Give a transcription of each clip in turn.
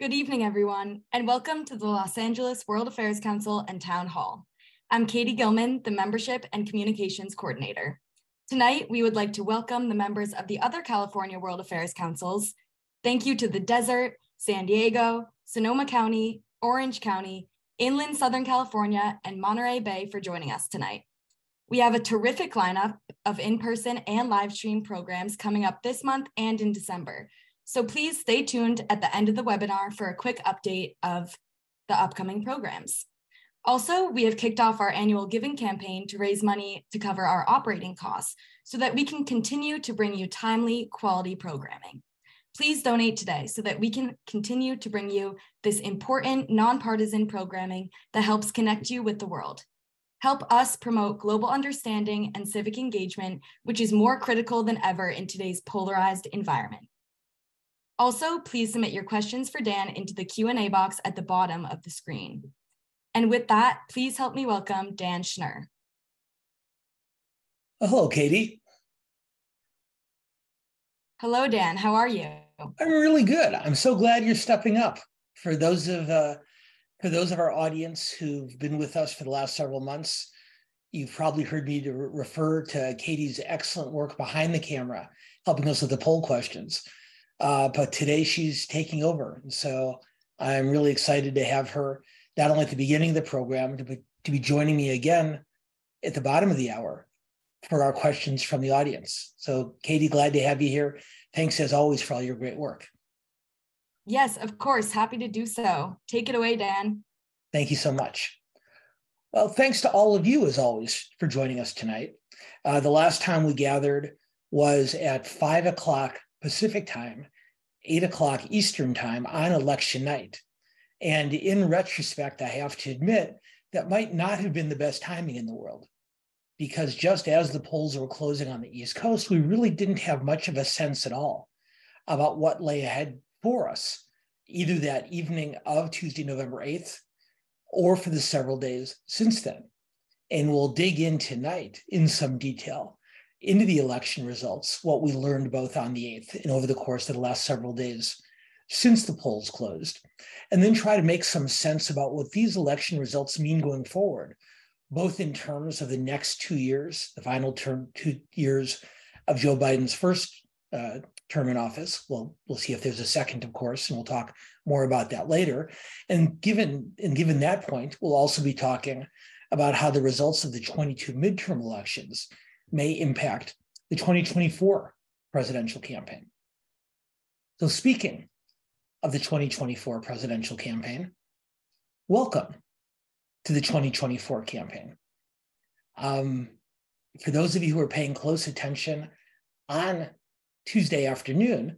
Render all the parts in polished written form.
Good evening, everyone, and welcome to the Los Angeles World Affairs Council and Town Hall. I'm Katie Gilman, the Membership and Communications Coordinator. Tonight, we would like to welcome the members of the other California World Affairs Councils. Thank you to the Desert, San Diego, Sonoma County, Orange County, Inland Southern California, and Monterey Bay for joining us tonight. We have a terrific lineup of in-person and live stream programs coming up this month and in December. So please stay tuned at the end of the webinar for a quick update of the upcoming programs. Also, we have kicked off our annual giving campaign to raise money to cover our operating costs so that we can continue to bring you timely, quality programming. Please donate today so that we can continue to bring you this important, nonpartisan programming that helps connect you with the world. Help us promote global understanding and civic engagement, which is more critical than ever in today's polarized environment. Also, please submit your questions for Dan into the Q&A box at the bottom of the screen. And with that, please help me welcome Dan Schnur. Hello, Katie. Hello, Dan. How are you? I'm really good. I'm so glad you're stepping up. For those of our audience who've been with us for the last several months, you've probably heard me refer to Katie's excellent work behind the camera, helping us with the poll questions. But today she's taking over. And so I'm really excited to have her not only at the beginning of the program, to be joining me again at the bottom of the hour for our questions from the audience. So Katie, glad to have you here. Thanks as always for all your great work. Yes, of course. Happy to do so. Take it away, Dan. Thank you so much. Well, thanks to all of you as always for joining us tonight. The last time we gathered was at 5 o'clock Pacific time, 8 o'clock Eastern time on election night. And in retrospect, I have to admit that might not have been the best timing in the world, because just as the polls were closing on the East Coast, we really didn't have much of a sense at all about what lay ahead for us, either that evening of Tuesday, November 8th, or for the several days since then. And we'll dig in tonight in some detail into the election results, what we learned both on the 8th and over the course of the last several days since the polls closed, and then try to make some sense about what these election results mean going forward, both in terms of the next 2 years, the final 2 years of Joe Biden's first term in office. Well, we'll see if there's a second, of course, and we'll talk more about that later. And given that point, we'll also be talking about how the results of the 22 midterm elections may impact the 2024 presidential campaign. So speaking of the 2024 presidential campaign, welcome to the 2024 campaign. For those of you who are paying close attention on Tuesday afternoon,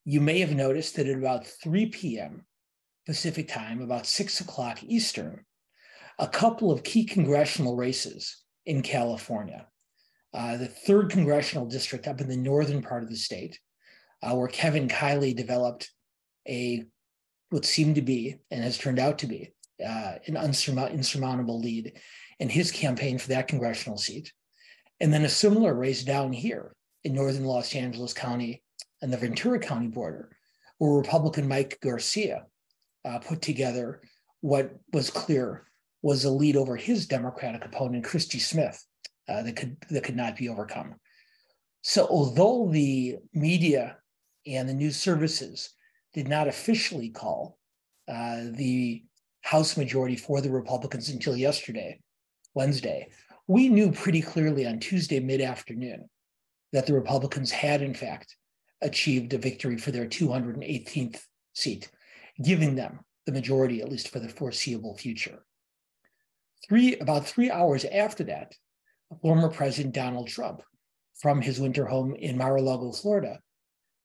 you may have noticed that at about 3 p.m. Pacific time, about 6 o'clock Eastern, a couple of key congressional races in California, the 3rd congressional district up in the northern part of the state, where Kevin Kiley developed what seemed to be, and has turned out to be, an insurmountable lead in his campaign for that congressional seat. And then a similar race down here in northern Los Angeles County and the Ventura County border, where Republican Mike Garcia put together what was clear was a lead over his Democratic opponent, Christy Smith, that could not be overcome. So although the media and the news services did not officially call the House majority for the Republicans until yesterday, Wednesday, we knew pretty clearly on Tuesday mid-afternoon that the Republicans had, in fact, achieved a victory for their 218th seat, giving them the majority, at least for the foreseeable future. About 3 hours after that, former President Donald Trump, from his winter home in Mar-a-Lago, Florida,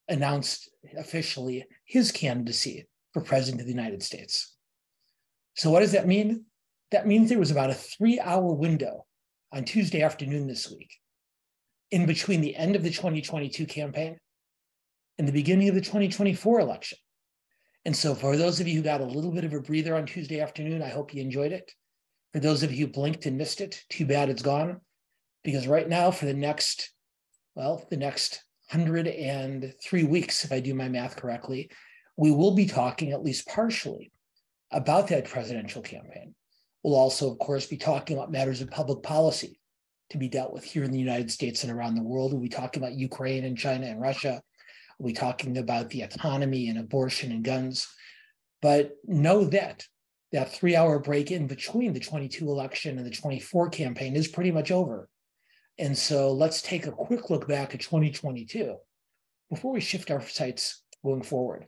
announced officially his candidacy for President of the United States. So what does that mean? That means there was about a 3-hour window on Tuesday afternoon this week in between the end of the 2022 campaign and the beginning of the 2024 election. And so for those of you who got a little bit of a breather on Tuesday afternoon, I hope you enjoyed it. For those of you who blinked and missed it, too bad it's gone. Because right now for the next 103 weeks, if I do my math correctly, We will be talking at least partially about that presidential campaign. We'll also, of course, be talking about matters of public policy to be dealt with here in the United States and around the world. We'll be talking about Ukraine and China and Russia. We'll be talking about the economy and abortion and guns. But know that 3-hour break in between the 22 election and the 24 campaign is pretty much over. And so let's take a quick look back at 2022 before we shift our sights going forward.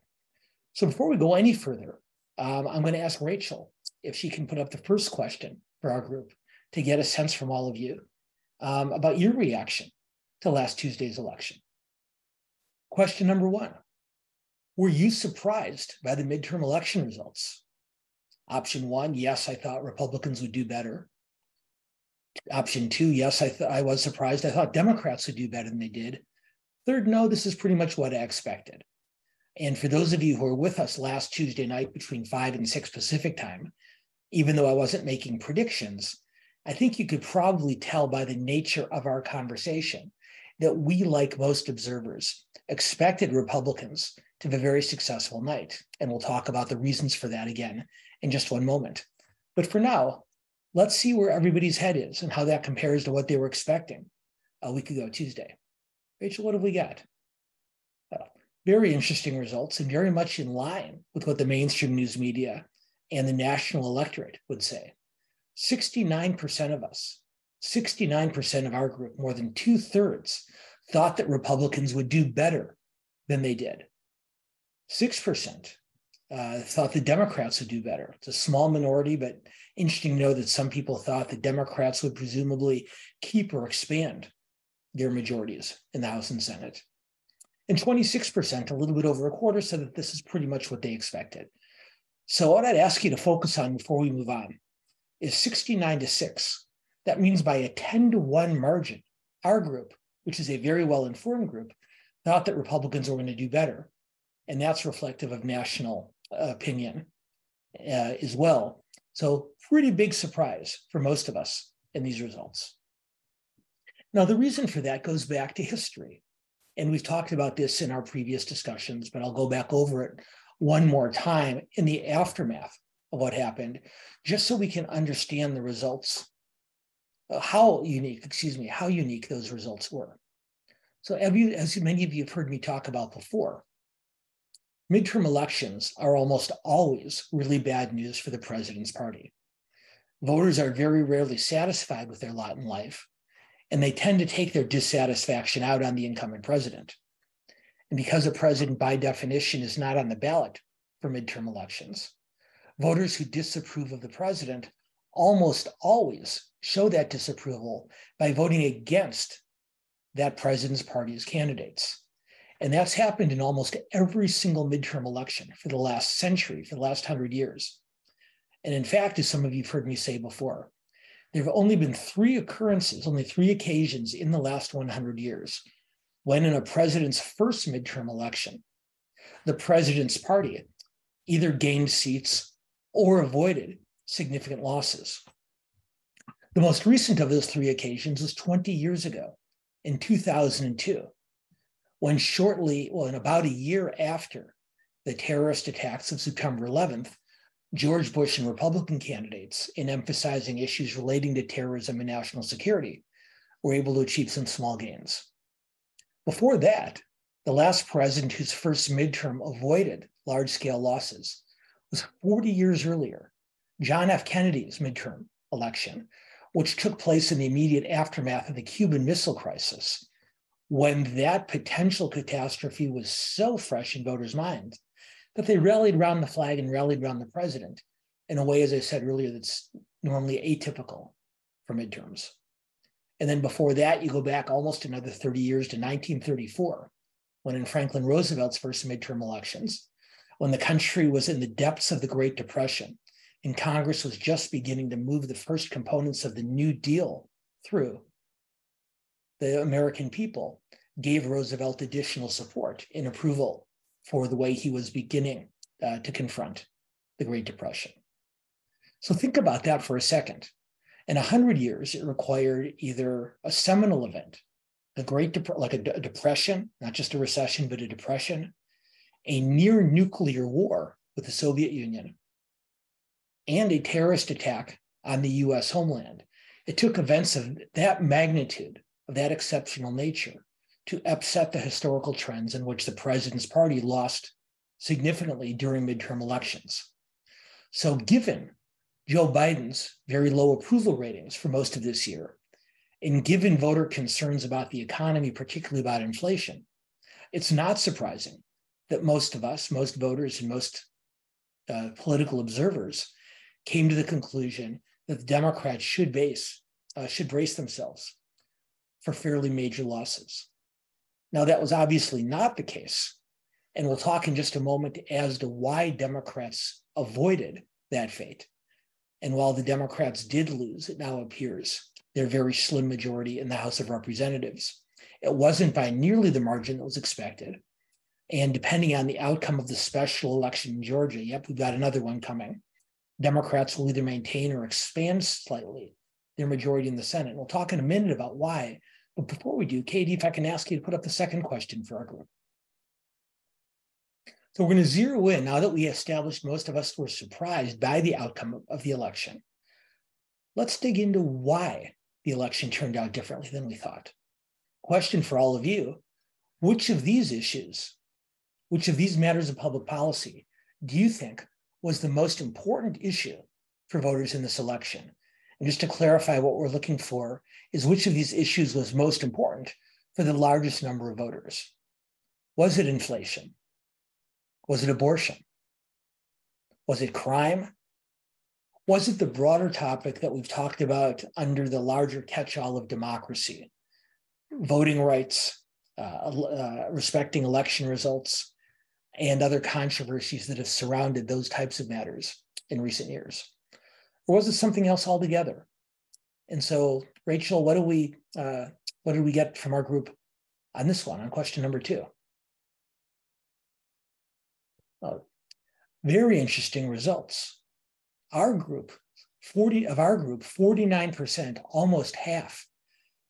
So before we go any further, I'm going to ask Rachel if she can put up the first question for our group to get a sense from all of you about your reaction to last Tuesday's election. Question number 1, were you surprised by the midterm election results? Option 1, yes, I thought Republicans would do better. Option 2, yes, I was surprised. I thought Democrats would do better than they did. Third, no, this is pretty much what I expected. And for those of you who were with us last Tuesday night between 5 and 6 Pacific time, even though I wasn't making predictions, I think you could probably tell by the nature of our conversation that we, like most observers, expected Republicans to have a very successful night. And we'll talk about the reasons for that again in just one moment. But for now, let's see where everybody's head is and how that compares to what they were expecting a week ago Tuesday. Rachel, what have we got? Very interesting results and very much in line with what the mainstream news media and the national electorate would say. 69% of us, 69% of our group, more than 2/3, thought that Republicans would do better than they did. 6% thought the Democrats would do better. It's a small minority, but interesting to know that some people thought the Democrats would presumably keep or expand their majorities in the House and Senate. And 26%, a little bit over a quarter, said that this is pretty much what they expected. So what I'd ask you to focus on before we move on is 69-6. That means by a 10-1 margin, our group, which is a very well-informed group, thought that Republicans were going to do better. And that's reflective of national opinion as well. So pretty big surprise for most of us in these results. Now, the reason for that goes back to history. And we've talked about this in our previous discussions, but I'll go back over it one more time in the aftermath of what happened, just so we can understand the results, how unique those results were. So as many of you have heard me talk about before, midterm elections are almost always really bad news for the president's party. Voters are very rarely satisfied with their lot in life, and they tend to take their dissatisfaction out on the incoming president. And because a president, by definition, is not on the ballot for midterm elections, voters who disapprove of the president almost always show that disapproval by voting against that president's party's candidates. And that's happened in almost every single midterm election for the last century, for the last 100 years. And in fact, as some of you have heard me say before, there have only been 3 occurrences, only 3 occasions in the last 100 years when in a president's first midterm election, the president's party either gained seats or avoided significant losses. The most recent of those 3 occasions was 20 years ago in 2002, when in about a year after the terrorist attacks of September 11th, George Bush and Republican candidates, in emphasizing issues relating to terrorism and national security, were able to achieve some small gains. Before that, the last president whose first midterm avoided large-scale losses was 40 years earlier, John F. Kennedy's midterm election, which took place in the immediate aftermath of the Cuban Missile Crisis, when that potential catastrophe was so fresh in voters' minds that they rallied around the flag and rallied around the president in a way, as I said earlier, that's normally atypical for midterms. And then before that, you go back almost another 30 years to 1934, when in Franklin Roosevelt's first midterm elections, when the country was in the depths of the Great Depression and Congress was just beginning to move the first components of the New Deal through, the American people gave Roosevelt additional support and approval for the way he was beginning to confront the Great Depression. So think about that for a second. In 100 years, it required either a seminal event, like a depression, not just a recession, but a depression, a near nuclear war with the Soviet Union, and a terrorist attack on the US homeland. It took events of that magnitude, of that exceptional nature, to upset the historical trends in which the president's party lost significantly during midterm elections. So given Joe Biden's very low approval ratings for most of this year, and given voter concerns about the economy, particularly about inflation, it's not surprising that most of us, most voters and most political observers came to the conclusion that the Democrats should brace themselves for fairly major losses. Now, that was obviously not the case, and we'll talk in just a moment as to why Democrats avoided that fate. And while the Democrats did lose, it now appears, their very slim majority in the House of Representatives. It wasn't by nearly the margin that was expected. And depending on the outcome of the special election in Georgia, yep, we've got another one coming, Democrats will either maintain or expand slightly their majority in the Senate. And we'll talk in a minute about why. But before we do, Katie, if I can ask you to put up the second question for our group. So we're going to zero in, now that we established most of us were surprised by the outcome of the election. Let's dig into why the election turned out differently than we thought. Question for all of you: which of these issues, which of these matters of public policy do you think was the most important issue for voters in this election? And just to clarify, what we're looking for is which of these issues was most important for the largest number of voters. Was it inflation? Was it abortion? Was it crime? Was it the broader topic that we've talked about under the larger catch-all of democracy? Voting rights, respecting election results, and other controversies that have surrounded those types of matters in recent years? Or was it something else altogether? And so, Rachel, what do we get from our group on this one, on question number 2? Very interesting results. Our group, 49%, almost half,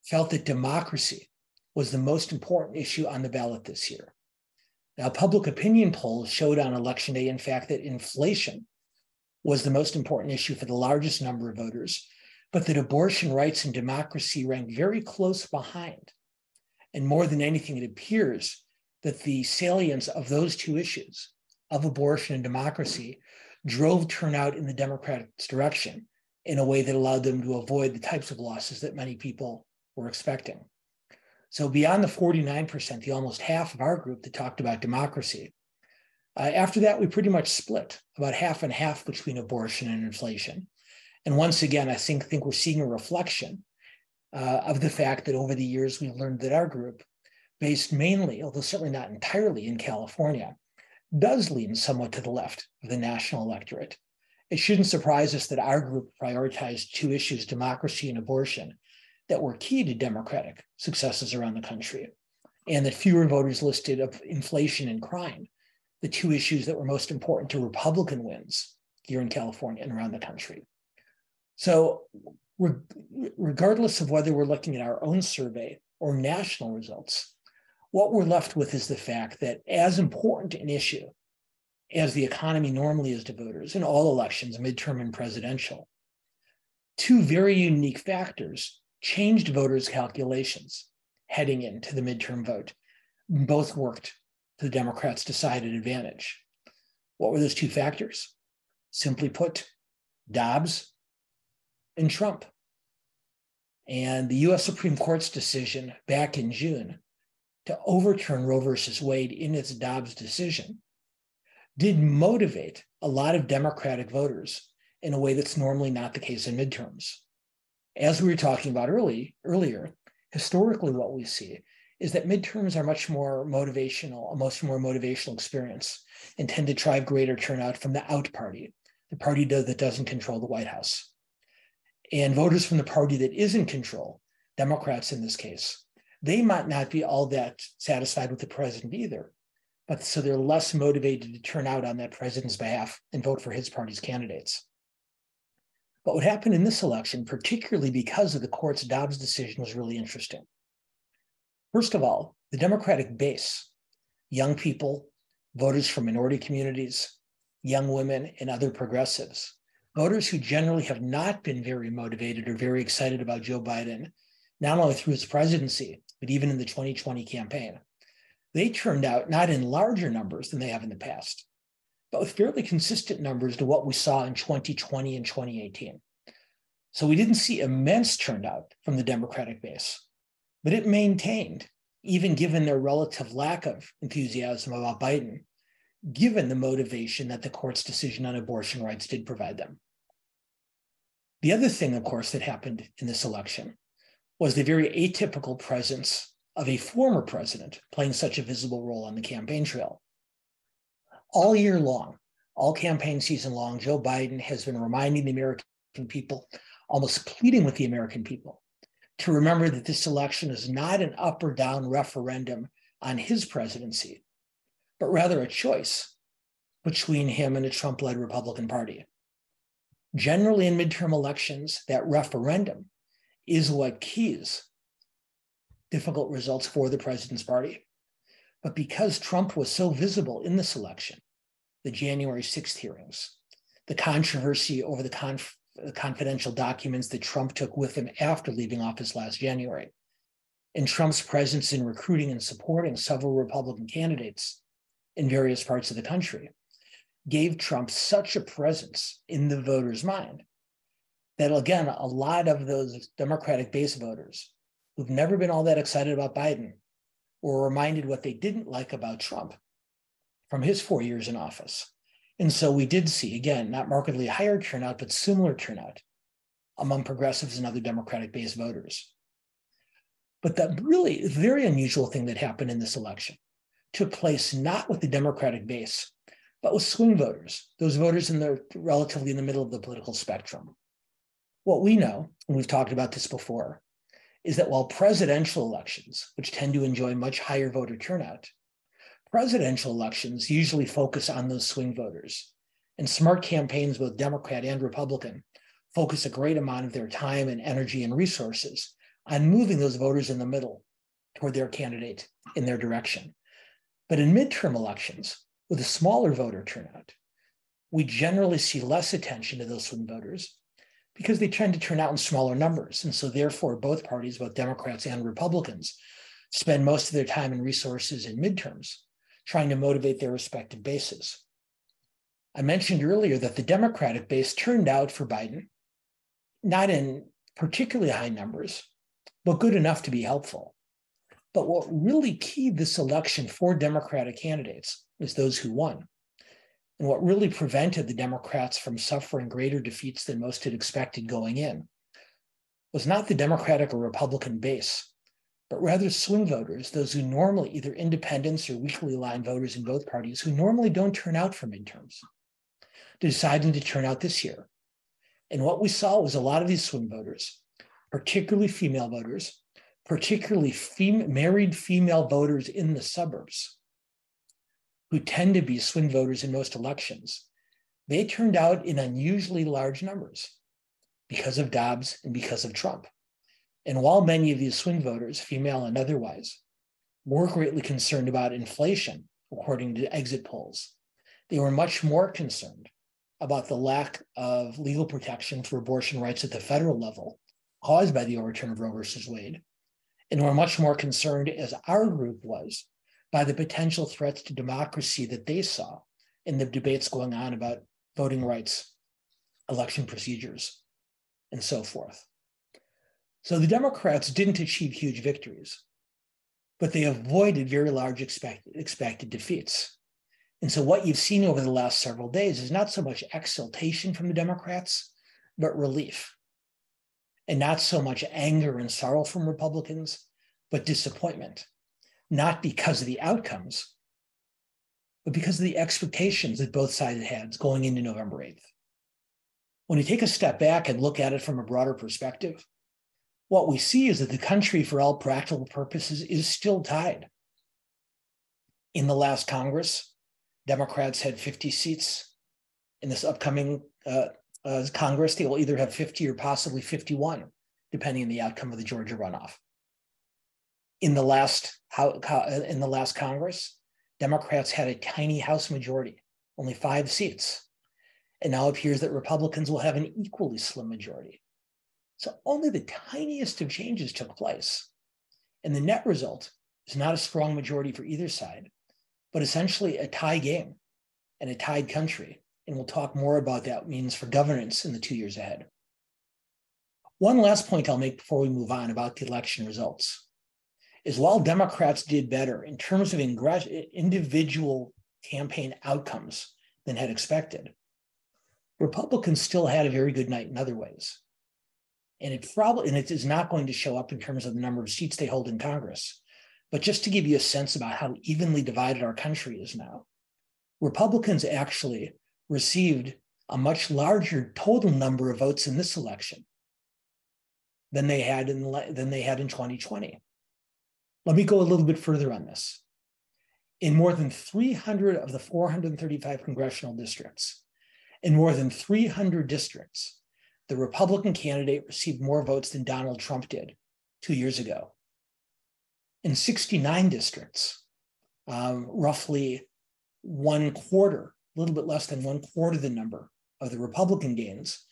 felt that democracy was the most important issue on the ballot this year. Now, public opinion polls showed on election day, in fact, that inflation was the most important issue for the largest number of voters, but that abortion rights and democracy ranked very close behind. And more than anything, it appears that the salience of those two issues, of abortion and democracy, drove turnout in the Democrats' direction in a way that allowed them to avoid the types of losses that many people were expecting. So beyond the 49%, the almost half of our group that talked about democracy, after that, we pretty much split about half and half between abortion and inflation. And once again, I think we're seeing a reflection of the fact that over the years, we've learned that our group, based mainly, although certainly not entirely in California, does lean somewhat to the left of the national electorate. It shouldn't surprise us that our group prioritized two issues, democracy and abortion, that were key to Democratic successes around the country, and that fewer voters listed of inflation and crime, the two issues that were most important to Republican wins here in California and around the country. So regardless of whether we're looking at our own survey or national results, what we're left with is the fact that as important an issue as the economy normally is to voters in all elections, midterm and presidential, two very unique factors changed voters' calculations heading into the midterm vote. Both worked to the Democrats' decided advantage. What were those two factors? Simply put, Dobbs and Trump. And the US Supreme Court's decision back in June to overturn Roe versus Wade in its Dobbs decision did motivate a lot of Democratic voters in a way that's normally not the case in midterms. As we were talking about earlier, historically what we see is that midterms are much more motivational, a much more motivational experience, and tend to drive greater turnout from the out party, the party that doesn't control the White House. And voters from the party that is in control, Democrats in this case, they might not be all that satisfied with the president either, but so they're less motivated to turn out on that president's behalf and vote for his party's candidates. But what happened in this election, particularly because of the court's Dobbs decision, was really interesting. First of all, the Democratic base, young people, voters from minority communities, young women, and other progressives, voters who generally have not been very motivated or very excited about Joe Biden, not only through his presidency, but even in the 2020 campaign. They turned out not in larger numbers than they have in the past, but with fairly consistent numbers to what we saw in 2020 and 2018. So we didn't see immense turnout from the Democratic base, but it maintained, even given their relative lack of enthusiasm about Biden, given the motivation that the court's decision on abortion rights did provide them. The other thing, of course, that happened in this election was the very atypical presence of a former president playing such a visible role on the campaign trail. All year long, all campaign season long, Joe Biden has been reminding the American people, almost pleading with the American people, to remember that this election is not an up or down referendum on his presidency, but rather a choice between him and a Trump-led Republican Party. Generally in midterm elections, that referendum is what keys difficult results for the president's party. But because Trump was so visible in this election, the January 6th hearings, the controversy over the confidential documents that Trump took with him after leaving office last January, and Trump's presence in recruiting and supporting several Republican candidates in various parts of the country, gave Trump such a presence in the voters' mind that, again, a lot of those Democratic base voters who've never been all that excited about Biden were reminded what they didn't like about Trump from his 4 years in office. And so we did see, again, not markedly higher turnout, but similar turnout among progressives and other Democratic base voters. But the really very unusual thing that happened in this election took place not with the Democratic base, but with swing voters, those voters relatively in the middle of the political spectrum. What we know, and we've talked about this before, is that while presidential elections, which tend to enjoy much higher voter turnout, presidential elections usually focus on those swing voters. And smart campaigns, both Democrat and Republican, focus a great amount of their time and energy and resources on moving those voters in the middle toward their candidate in their direction. But in midterm elections, with a smaller voter turnout, we generally see less attention to those swing voters because they tend to turn out in smaller numbers. And so therefore, both parties, both Democrats and Republicans, spend most of their time and resources in midterms trying to motivate their respective bases. I mentioned earlier that the Democratic base turned out for Biden, not in particularly high numbers, but good enough to be helpful. But what really keyed this election for Democratic candidates is those who won. And what really prevented the Democrats from suffering greater defeats than most had expected going in was not the Democratic or Republican base, but rather swing voters, those who normally, either independents or weakly aligned voters in both parties, who normally don't turn out for midterms, deciding to turn out this year. And what we saw was a lot of these swing voters, particularly female voters, particularly married female voters in the suburbs, who tend to be swing voters in most elections, they turned out in unusually large numbers because of Dobbs and because of Trump. And while many of these swing voters, female and otherwise, were greatly concerned about inflation, according to exit polls, they were much more concerned about the lack of legal protection for abortion rights at the federal level caused by the overturn of Roe versus Wade, and were much more concerned, as our group was, by the potential threats to democracy that they saw in the debates going on about voting rights, election procedures, and so forth. So the Democrats didn't achieve huge victories, but they avoided very large expected defeats. And so what you've seen over the last several days is not so much exultation from the Democrats, but relief. And not so much anger and sorrow from Republicans, but disappointment. Not because of the outcomes, but because of the expectations that both sides had going into November 8th. When you take a step back and look at it from a broader perspective, what we see is that the country, for all practical purposes, is still tied. In the last Congress, Democrats had 50 seats. In this upcoming Congress, they will either have 50 or possibly 51, depending on the outcome of the Georgia runoff. In the last Congress, Democrats had a tiny House majority, only 5 seats. And now it appears that Republicans will have an equally slim majority. So only the tiniest of changes took place. And the net result is not a strong majority for either side, but essentially a tie game and a tied country. And we'll talk more about that means for governance in the 2 years ahead. One last point I'll make before we move on about the election results is while Democrats did better in terms of individual campaign outcomes than had expected, Republicans still had a very good night in other ways. And it is not going to show up in terms of the number of seats they hold in Congress. But just to give you a sense about how evenly divided our country is now, Republicans actually received a much larger total number of votes in this election than they had in 2020. Let me go a little bit further on this. In more than 300 of the 435 congressional districts, in more than 300 districts, the Republican candidate received more votes than Donald Trump did 2 years ago. In 69 districts, roughly a little bit less than 1/4 the number of the Republican gains,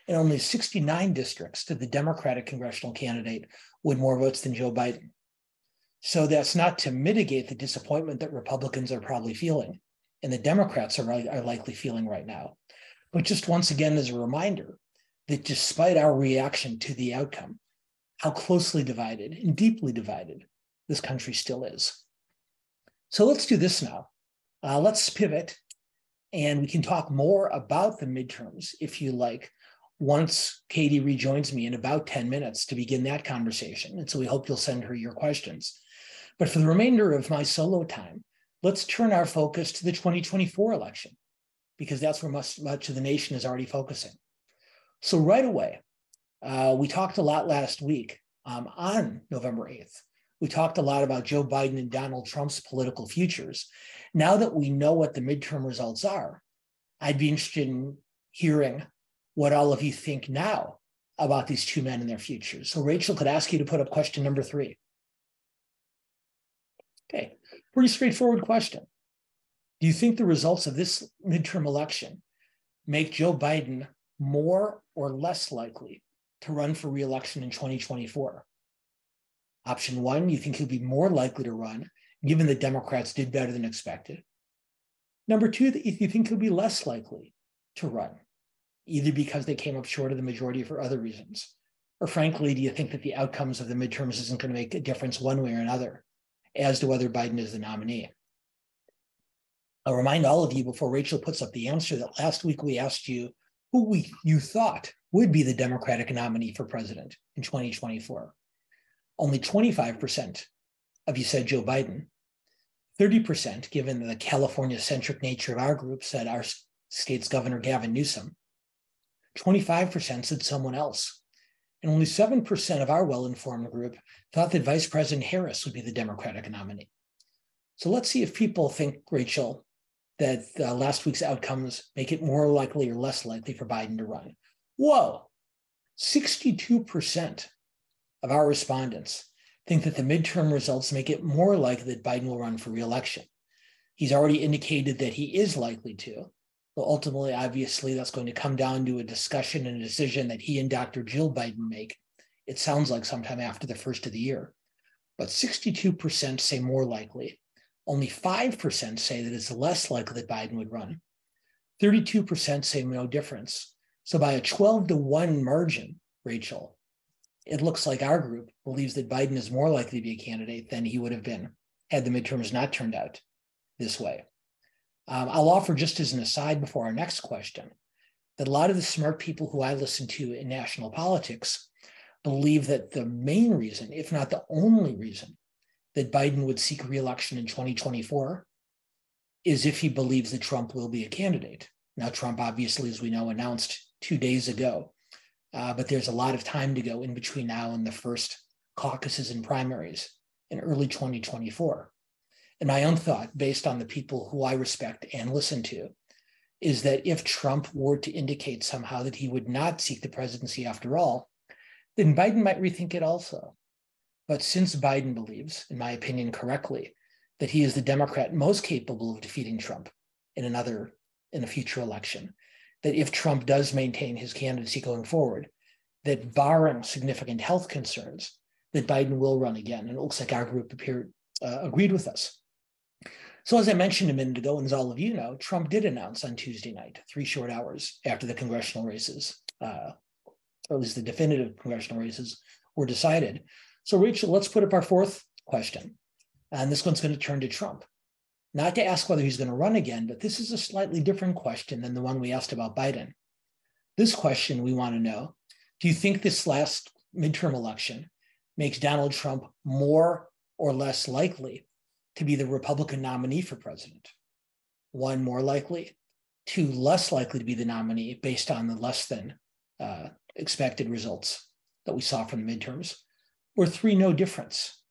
in only 69 districts did the Democratic congressional candidate win more votes than Joe Biden. So that's not to mitigate the disappointment that Republicans are probably feeling and the Democrats are likely feeling right now. But just once again, as a reminder that despite our reaction to the outcome, how closely divided and deeply divided this country still is. So let's do this now. Let's pivot, and we can talk more about the midterms, if you like, once Katie rejoins me in about 10 minutes to begin that conversation. And so we hope you'll send her your questions. But for the remainder of my solo time, let's turn our focus to the 2024 election, because that's where much of the nation is already focusing. So right away, we talked a lot last week on November 8th. We talked a lot about Joe Biden and Donald Trump's political futures. Now that we know what the midterm results are, I'd be interested in hearing what all of you think now about these two men and their futures. So Rachel, could ask you to put up question number 3. Okay, pretty straightforward question. Do you think the results of this midterm election make Joe Biden more or less likely to run for re-election in 2024? Option 1, you think he'll be more likely to run, given that Democrats did better than expected. Number 2, that you think he'll be less likely to run, either because they came up short of the majority for other reasons, or frankly, do you think that the outcomes of the midterms isn't going to make a difference one way or another as to whether Biden is the nominee? I'll remind all of you before Rachel puts up the answer that last week we asked you who you thought would be the Democratic nominee for president in 2024. Only 25% of you said Joe Biden. 30%, given the California-centric nature of our group, said our state's Governor Gavin Newsom. 25% said someone else. And only 7% of our well-informed group thought that Vice President Harris would be the Democratic nominee. So let's see if people think, Rachel, that last week's outcomes make it more likely or less likely for Biden to run. Whoa, 62% of our respondents think that the midterm results make it more likely that Biden will run for re-election. He's already indicated that he is likely to. But ultimately, obviously, that's going to come down to a discussion and a decision that he and Dr. Jill Biden make. It sounds like sometime after the first of the year. But 62% say more likely. Only 5% say that it's less likely that Biden would run. 32% say no difference. So by a 12-to-1 margin, Rachel, it looks like our group believes that Biden is more likely to be a candidate than he would have been had the midterms not turned out this way. I'll offer just as an aside before our next question that a lot of the smart people who I listen to in national politics believe that the main reason, if not the only reason, that Biden would seek re-election in 2024 is if he believes that Trump will be a candidate. Now, Trump, obviously, as we know, announced 2 days ago, but there's a lot of time to go in between now and the first caucuses and primaries in early 2024. And my own thought, based on the people who I respect and listen to, is that if Trump were to indicate somehow that he would not seek the presidency after all, then Biden might rethink it also. But since Biden believes, in my opinion correctly, that he is the Democrat most capable of defeating Trump in a future election, that if Trump does maintain his candidacy going forward, that barring significant health concerns, that Biden will run again. And it looks like our group agreed with us. So as I mentioned a minute ago, and as all of you know, Trump did announce on Tuesday night, 3 short hours after the congressional races, or at least the definitive congressional races were decided. So Rachel, let's put up our 4th question. And this one's going to turn to Trump. Not to ask whether he's going to run again, but this is a slightly different question than the one we asked about Biden. This question, we want to know, do you think this last midterm election makes Donald Trump more or less likely to be the Republican nominee for president? 1, more likely. 2, less likely to be the nominee based on the less than expected results that we saw from the midterms. Or 3, no difference.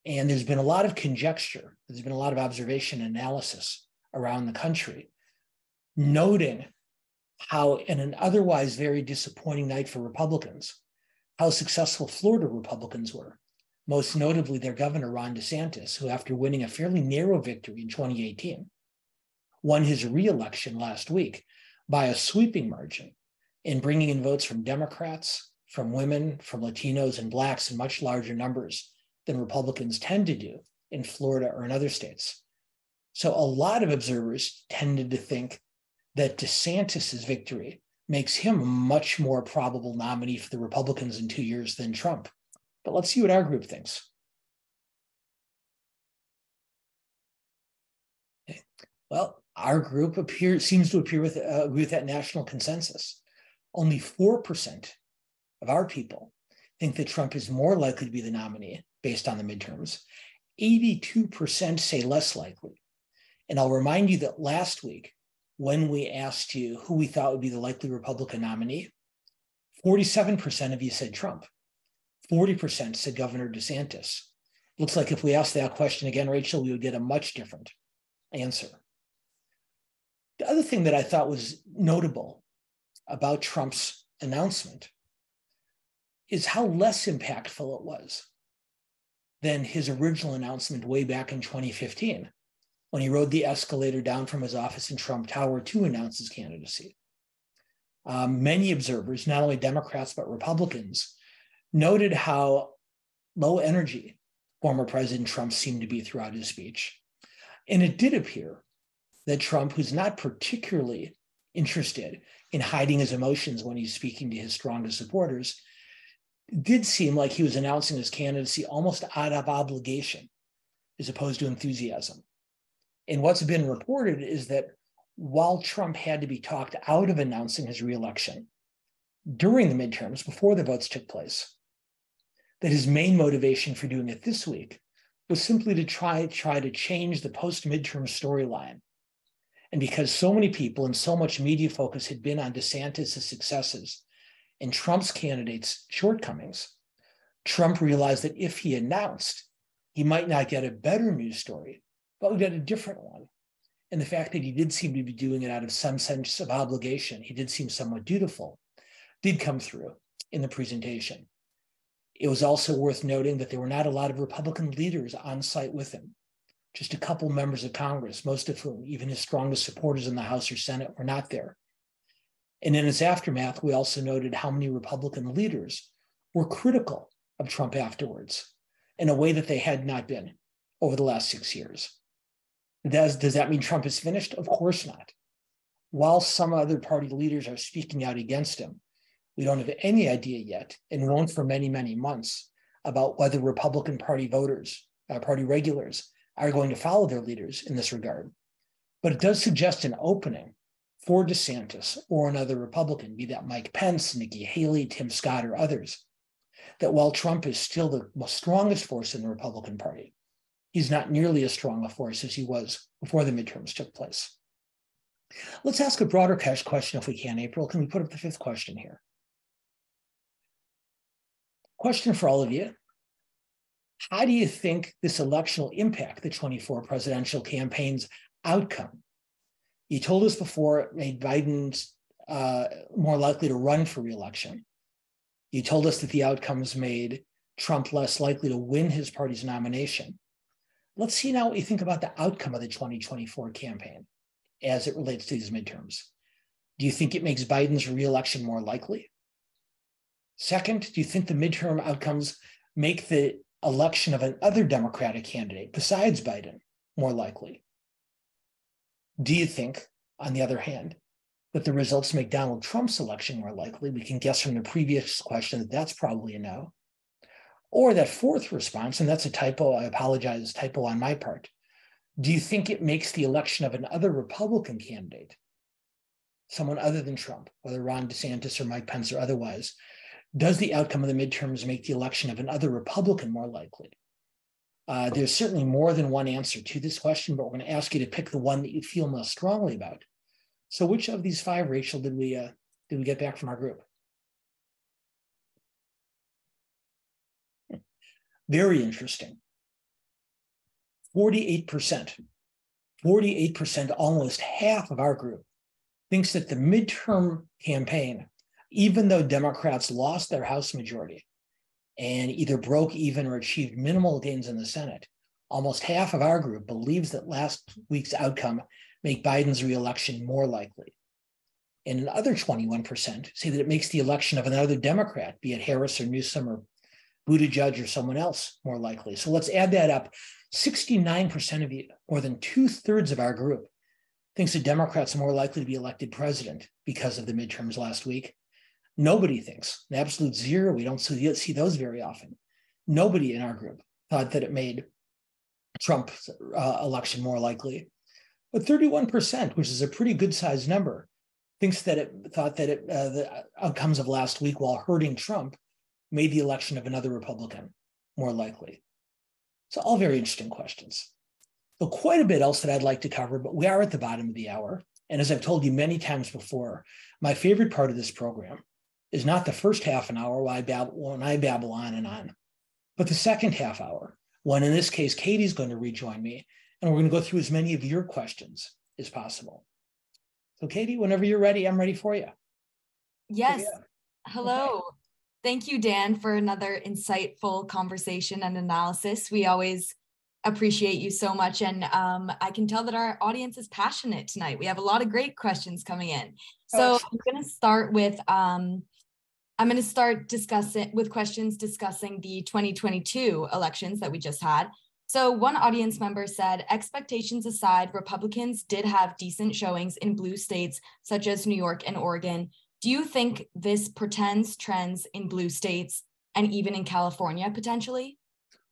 And there's been a lot of conjecture, there's been a lot of observation and analysis around the country, noting how in an otherwise very disappointing night for Republicans, how successful Florida Republicans were, most notably their governor, Ron DeSantis, who after winning a fairly narrow victory in 2018, won his re-election last week by a sweeping margin in bringing in votes from Democrats, from women, from Latinos and Blacks in much larger numbers than Republicans tend to do in Florida or in other states. So a lot of observers tended to think that DeSantis's victory makes him a much more probable nominee for the Republicans in 2 years than Trump. But let's see what our group thinks. Okay. Well, our group seems to agree with that national consensus. Only 4% of our people think that Trump is more likely to be the nominee based on the midterms. 82% say less likely. And I'll remind you that last week, when we asked you who we thought would be the likely Republican nominee, 47% of you said Trump. 40% said Governor DeSantis. Looks like if we asked that question again, Rachel, we would get a much different answer. The other thing that I thought was notable about Trump's announcement is how less impactful it was than his original announcement way back in 2015, when he rode the escalator down from his office in Trump Tower to announce his candidacy. Many observers, not only Democrats, but Republicans, noted how low energy former President Trump seemed to be throughout his speech. And it did appear that Trump, who's not particularly interested in hiding his emotions when he's speaking to his strongest supporters, did seem like he was announcing his candidacy almost out of obligation, as opposed to enthusiasm. And what's been reported is that while Trump had to be talked out of announcing his reelection during the midterms, before the votes took place, that his main motivation for doing it this week was simply to try to change the post-midterm storyline. And because so many people and so much media focus had been on DeSantis' successes and Trump's candidates' shortcomings, Trump realized that if he announced, he might not get a better news story, but would get a different one. And the fact that he did seem to be doing it out of some sense of obligation, he did seem somewhat dutiful, did come through in the presentation. It was also worth noting that there were not a lot of Republican leaders on site with him. Just a couple members of Congress, most of whom, even his strongest supporters in the House or Senate, were not there. And in its aftermath, we also noted how many Republican leaders were critical of Trump afterwards in a way that they had not been over the last 6 years. Does that mean Trump is finished? Of course not. While some other party leaders are speaking out against him, we don't have any idea yet, and won't for many, many months, about whether Republican Party voters, party regulars, are going to follow their leaders in this regard. But it does suggest an opening for DeSantis or another Republican, be that Mike Pence, Nikki Haley, Tim Scott, or others, that while Trump is still the most strongest force in the Republican Party, he's not nearly as strong a force as he was before the midterms took place. Let's ask a broader question if we can, April. Can we put up the 5th question here? Question for all of you. How do you think this election will impact the 24 presidential campaign's outcome? You told us before it made Biden more likely to run for re-election. You told us that the outcomes made Trump less likely to win his party's nomination. Let's see now what you think about the outcome of the 2024 campaign as it relates to these midterms. Do you think it makes Biden's reelection more likely? Second, do you think the midterm outcomes make the election of another Democratic candidate besides Biden more likely? Do you think, on the other hand, that the results make Donald Trump's election more likely? We can guess from the previous question that that's probably a no. Or that fourth response, and that's a typo, I apologize, typo on my part. Do you think it makes the election of another Republican candidate, someone other than Trump, whether Ron DeSantis or Mike Pence or otherwise, does the outcome of the midterms make the election of another Republican more likely? There's certainly more than one answer to this question, but we're going to ask you to pick the one that you feel most strongly about. So which of these five, Rachel, did we get back from our group? Very interesting. 48%, almost half of our group, thinks that the midterm campaign, even though Democrats lost their House majority and either broke even or achieved minimal gains in the Senate, almost half of our group believes that last week's outcome make Biden's reelection more likely. And another 21% say that it makes the election of another Democrat, be it Harris or Newsom or Buttigieg or someone else, more likely. So let's add that up. 69% of you, more than 2/3 of our group, thinks that Democrats are more likely to be elected president because of the midterms last week. Nobody thinks, an absolute zero, we don't see those very often. Nobody in our group thought that it made Trump's election more likely. But 31%, which is a pretty good sized number, thinks that the outcomes of last week, while hurting Trump, made the election of another Republican more likely. So all very interesting questions. So quite a bit else that I'd like to cover, but we are at the bottom of the hour. And as I've told you many times before, my favorite part of this program is not the first half an hour when I babble on and on, but the second half hour, when in this case, Katie's going to rejoin me, and we're going to go through as many of your questions as possible. So Katie, whenever you're ready, I'm ready for you. Yes. Yeah. Hello. Okay. Thank you, Dan, for another insightful conversation and analysis. We always appreciate you so much. And I can tell that our audience is passionate tonight. We have a lot of great questions coming in. So I'm going to start with, discussing questions discussing the 2022 elections that we just had. So one audience member said, expectations aside, Republicans did have decent showings in blue states such as New York and Oregon. Do you think this portends trends in blue states and even in California potentially?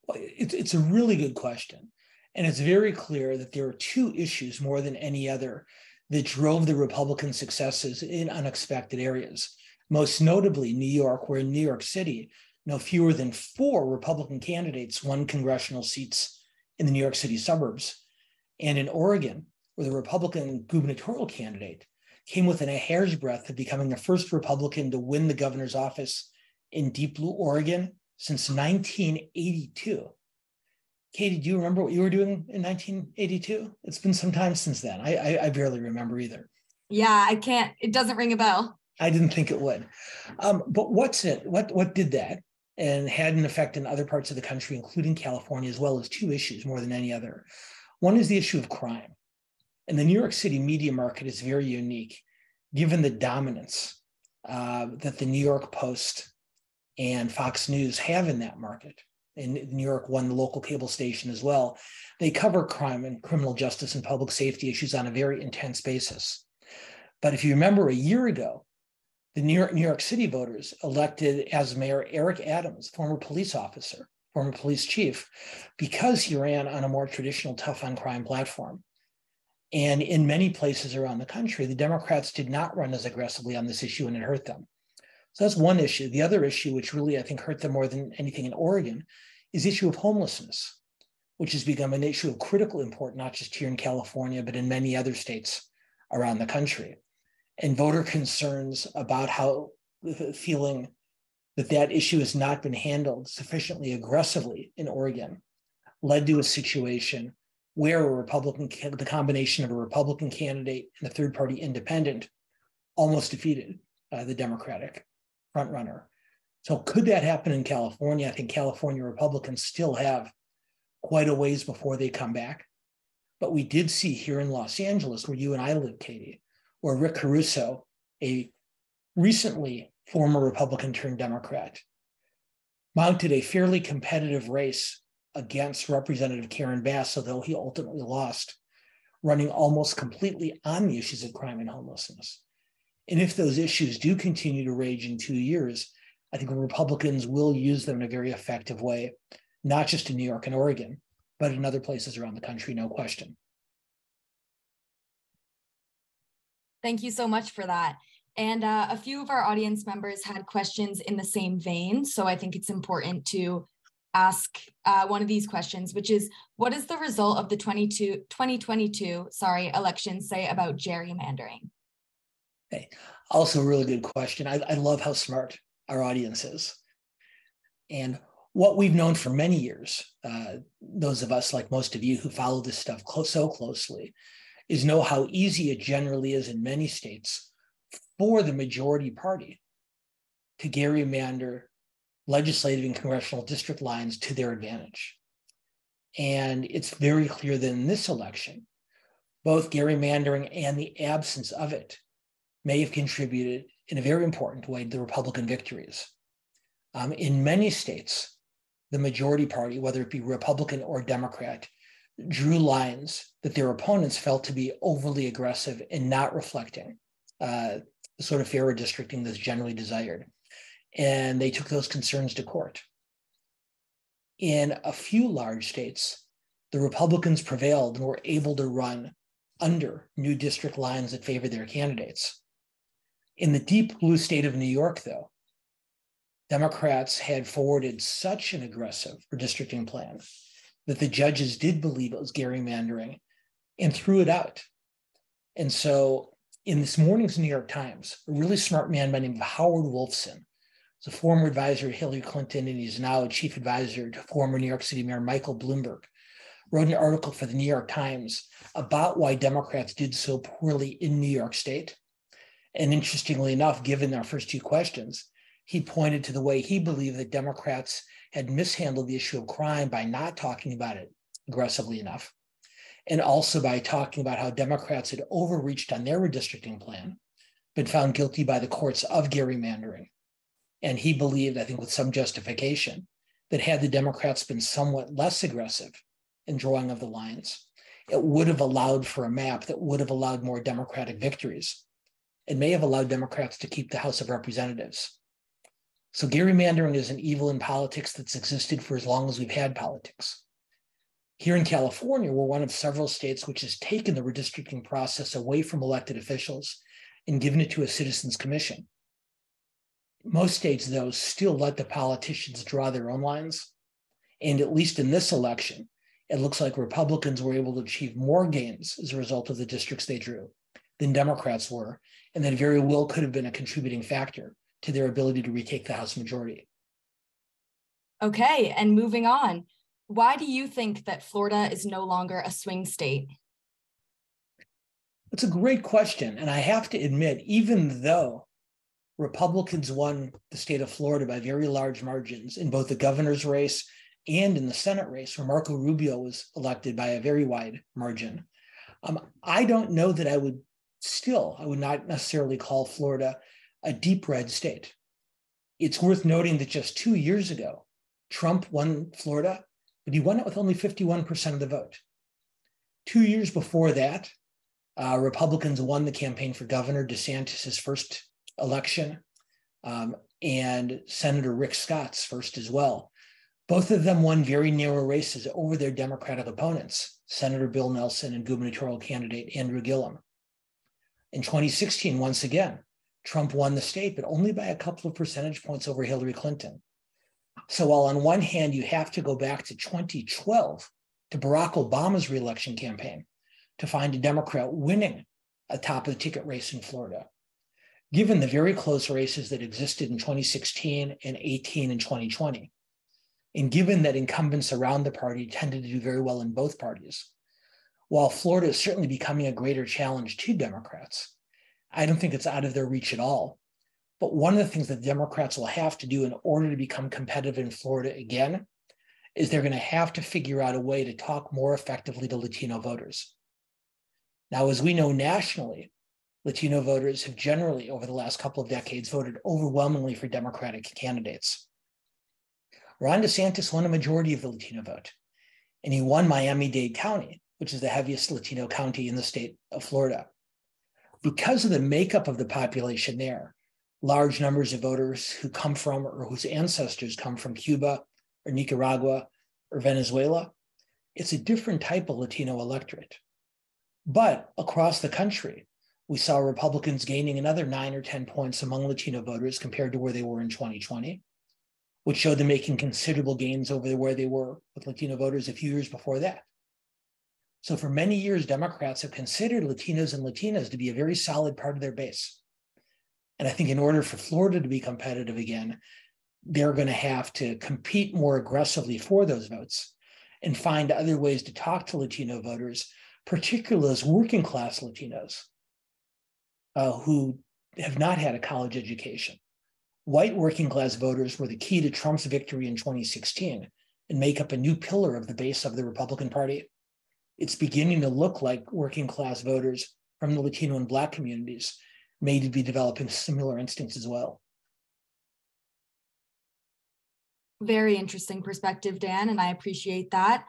Well, it's a really good question. And it's very clear that there are two issues more than any other that drove the Republican successes in unexpected areas. Most notably New York, where in New York City, no fewer than 4 Republican candidates won congressional seats in the New York City suburbs. And in Oregon, where the Republican gubernatorial candidate came within a hair's breadth of becoming the first Republican to win the governor's office in deep blue Oregon since 1982. Katie, do you remember what you were doing in 1982? It's been some time since then. I barely remember either. Yeah, I can't. It doesn't ring a bell. I didn't think it would. But what did that and had an effect in other parts of the country, including California, as well as two issues more than any other. One is the issue of crime. And the New York City media market is very unique, given the dominance that the New York Post and Fox News have in that market. And New York won the local cable station as well. They cover crime and criminal justice and public safety issues on a very intense basis. But if you remember a year ago, the New York City voters elected as mayor Eric Adams, former police officer, former police chief, because he ran on a more traditional tough on crime platform. And in many places around the country, the Democrats did not run as aggressively on this issue, and it hurt them. So that's one issue. The other issue, which really I think hurt them more than anything in Oregon, is the issue of homelessness, which has become an issue of critical import, not just here in California, but in many other states around the country. And voter concerns about how feeling that issue has not been handled sufficiently aggressively in Oregon led to a situation where the combination of a Republican candidate and a third-party independent almost defeated the Democratic frontrunner. So could that happen in California? I think California Republicans still have quite a ways before they come back. But we did see here in Los Angeles, where you and I live, Katie, where Rick Caruso, a recently former Republican turned Democrat, mounted a fairly competitive race against Representative Karen Bass, although he ultimately lost, running almost completely on the issues of crime and homelessness. And if those issues do continue to rage in 2 years, I think Republicans will use them in a very effective way, not just in New York and Oregon, but in other places around the country, no question. Thank you so much for that. And a few of our audience members had questions in the same vein. So I think it's important to ask one of these questions, which is, what does the result of the 2022 election say about gerrymandering? Hey, also a really good question. I love how smart our audience is. And what we've known for many years, those of us like most of you who follow this stuff so closely, is know how easy it generally is in many states for the majority party to gerrymander legislative and congressional district lines to their advantage. And it's very clear that in this election, both gerrymandering and the absence of it may have contributed in a very important way to the Republican victories. In many states, the majority party, whether it be Republican or Democrat, drew lines that their opponents felt to be overly aggressive and not reflecting the sort of fairer districting that's generally desired. And they took those concerns to court. In a few large states, the Republicans prevailed and were able to run under new district lines that favor their candidates. In the deep blue state of New York, though, Democrats had forwarded such an aggressive redistricting plan that the judges did believe it was gerrymandering and threw it out. And so in this morning's New York Times, a really smart man by the name of Howard Wolfson, he's a former advisor to Hillary Clinton, and he's now a chief advisor to former New York City Mayor Michael Bloomberg, wrote an article for the New York Times about why Democrats did so poorly in New York State. And interestingly enough, given our first two questions, he pointed to the way he believed that Democrats had mishandled the issue of crime by not talking about it aggressively enough, and also by talking about how Democrats had overreached on their redistricting plan, been found guilty by the courts of gerrymandering. And he believed, I think with some justification, that had the Democrats been somewhat less aggressive in drawing of the lines, it would have allowed for a map that would have allowed more Democratic victories. It may have allowed Democrats to keep the House of Representatives. So gerrymandering is an evil in politics that's existed for as long as we've had politics. Here in California, we're one of several states which has taken the redistricting process away from elected officials and given it to a citizens commission. Most states, though, still let the politicians draw their own lines. And at least in this election, it looks like Republicans were able to achieve more gains as a result of the districts they drew than Democrats were, and that very well could have been a contributing factor to their ability to retake the House majority. Okay, and moving on, why do you think that Florida is no longer a swing state? It's a great question. And I have to admit, even though Republicans won the state of Florida by very large margins in both the governor's race and in the Senate race, where Marco Rubio was elected by a very wide margin, I don't know that I would not necessarily call Florida a deep red state. It's worth noting that just 2 years ago, Trump won Florida, but he won it with only 51% of the vote. 2 years before that, Republicans won the campaign for Governor DeSantis' first election, and Senator Rick Scott's first as well. Both of them won very narrow races over their Democratic opponents, Senator Bill Nelson and gubernatorial candidate Andrew Gillum. In 2016, once again, Trump won the state, but only by a couple of percentage points over Hillary Clinton. So while on one hand, you have to go back to 2012 to Barack Obama's reelection campaign to find a Democrat winning a top of the ticket race in Florida, given the very close races that existed in 2016 and 18 and 2020, and given that incumbents around the party tended to do very well in both parties, while Florida is certainly becoming a greater challenge to Democrats, I don't think it's out of their reach at all. But one of the things that Democrats will have to do in order to become competitive in Florida again is they're going to have to figure out a way to talk more effectively to Latino voters. Now, as we know nationally, Latino voters have generally, over the last couple of decades, voted overwhelmingly for Democratic candidates. Ron DeSantis won a majority of the Latino vote, and he won Miami-Dade County, which is the heaviest Latino county in the state of Florida. Because of the makeup of the population there, large numbers of voters who come from or whose ancestors come from Cuba or Nicaragua or Venezuela, it's a different type of Latino electorate. But across the country, we saw Republicans gaining another 9 or 10 points among Latino voters compared to where they were in 2020, which showed them making considerable gains over where they were with Latino voters a few years before that. So for many years, Democrats have considered Latinos and Latinas to be a very solid part of their base. And I think in order for Florida to be competitive again, they're going to have to compete more aggressively for those votes and find other ways to talk to Latino voters, particularly those working class Latinos who have not had a college education. White working class voters were the key to Trump's victory in 2016 and make up a new pillar of the base of the Republican Party. It's beginning to look like working class voters from the Latino and Black communities may be developing similar instincts as well. Very interesting perspective, Dan, and I appreciate that.